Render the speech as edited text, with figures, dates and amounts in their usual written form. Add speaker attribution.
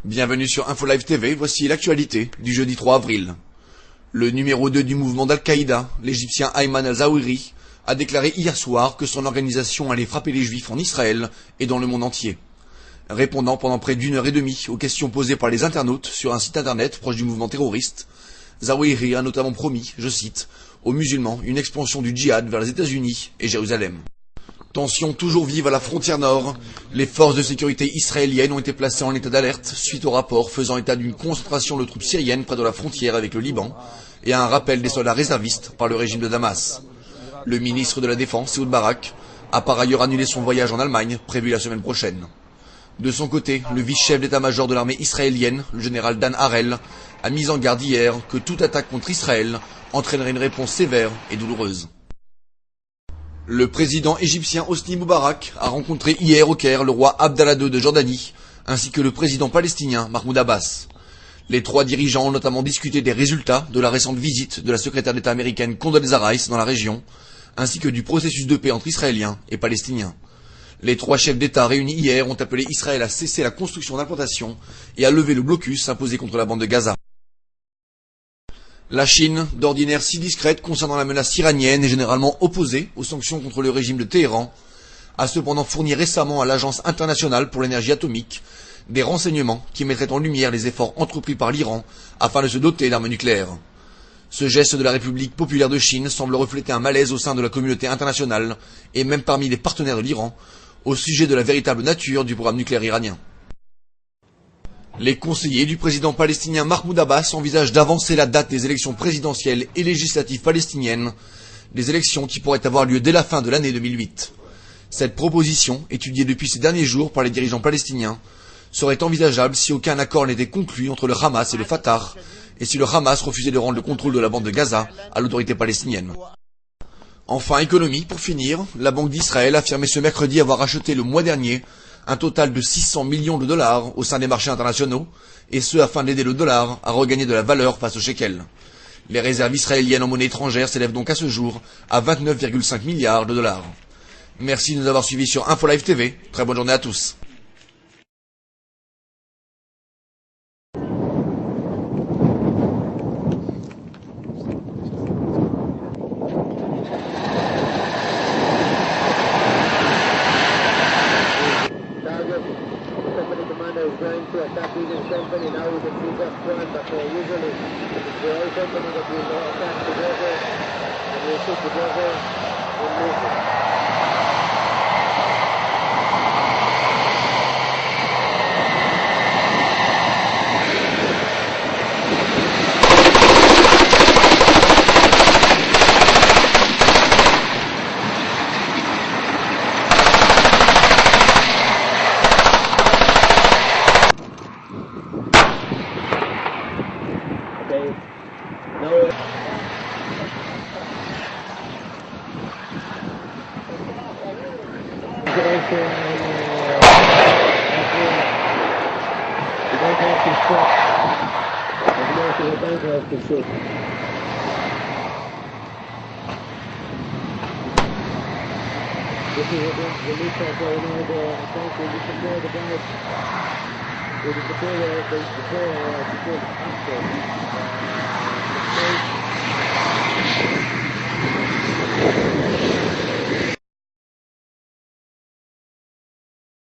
Speaker 1: Bienvenue sur InfoLive TV, voici l'actualité du jeudi 3 avril. Le numéro 2 du mouvement d'Al-Qaïda, l'Égyptien Ayman al-Zawahiri, a déclaré hier soir que son organisation allait frapper les Juifs en Israël et dans le monde entier. Répondant pendant près d'une heure et demie aux questions posées par les internautes sur un site internet proche du mouvement terroriste, Zawahiri a notamment promis, je cite, aux musulmans une expansion du djihad vers les États-Unis et Jérusalem. Tension toujours vive à la frontière nord, les forces de sécurité israéliennes ont été placées en état d'alerte suite au rapport faisant état d'une concentration de troupes syriennes près de la frontière avec le Liban et à un rappel des soldats réservistes par le régime de Damas. Le ministre de la Défense, Ehud Barak, a par ailleurs annulé son voyage en Allemagne prévu la semaine prochaine. De son côté, le vice-chef d'état-major de l'armée israélienne, le général Dan Harel, a mis en garde hier que toute attaque contre Israël entraînerait une réponse sévère et douloureuse. Le président égyptien Hosni Moubarak a rencontré hier au Caire le roi Abdallah II de Jordanie, ainsi que le président palestinien Mahmoud Abbas. Les trois dirigeants ont notamment discuté des résultats de la récente visite de la secrétaire d'État américaine Condoleezza Rice dans la région, ainsi que du processus de paix entre Israéliens et Palestiniens. Les trois chefs d'État réunis hier ont appelé Israël à cesser la construction d'implantations et à lever le blocus imposé contre la bande de Gaza. La Chine, d'ordinaire si discrète concernant la menace iranienne et généralement opposée aux sanctions contre le régime de Téhéran, a cependant fourni récemment à l'Agence internationale pour l'énergie atomique des renseignements qui mettraient en lumière les efforts entrepris par l'Iran afin de se doter d'armes nucléaires. Ce geste de la République populaire de Chine semble refléter un malaise au sein de la communauté internationale et même parmi les partenaires de l'Iran au sujet de la véritable nature du programme nucléaire iranien. Les conseillers du président palestinien Mahmoud Abbas envisagent d'avancer la date des élections présidentielles et législatives palestiniennes, des élections qui pourraient avoir lieu dès la fin de l'année 2008. Cette proposition, étudiée depuis ces derniers jours par les dirigeants palestiniens, serait envisageable si aucun accord n'était conclu entre le Hamas et le Fatah, et si le Hamas refusait de rendre le contrôle de la bande de Gaza à l'autorité palestinienne. Enfin, économie, pour finir, la Banque d'Israël a affirmé ce mercredi avoir acheté le mois dernier un total de 600 millions de dollars au sein des marchés internationaux, et ce afin d'aider le dollar à regagner de la valeur face au shekel. Les réserves israéliennes en monnaie étrangère s'élèvent donc à ce jour à 29,5 milliards de dollars. Merci de nous avoir suivis sur InfoLive TV. Très bonne journée à tous.
Speaker 2: Is going to attack this company now with the two just one, but usually it's the whole company that will attack together and we sit together and move it. This is the lead shot going on there. I think we just prepare the guys. We just prepare the after.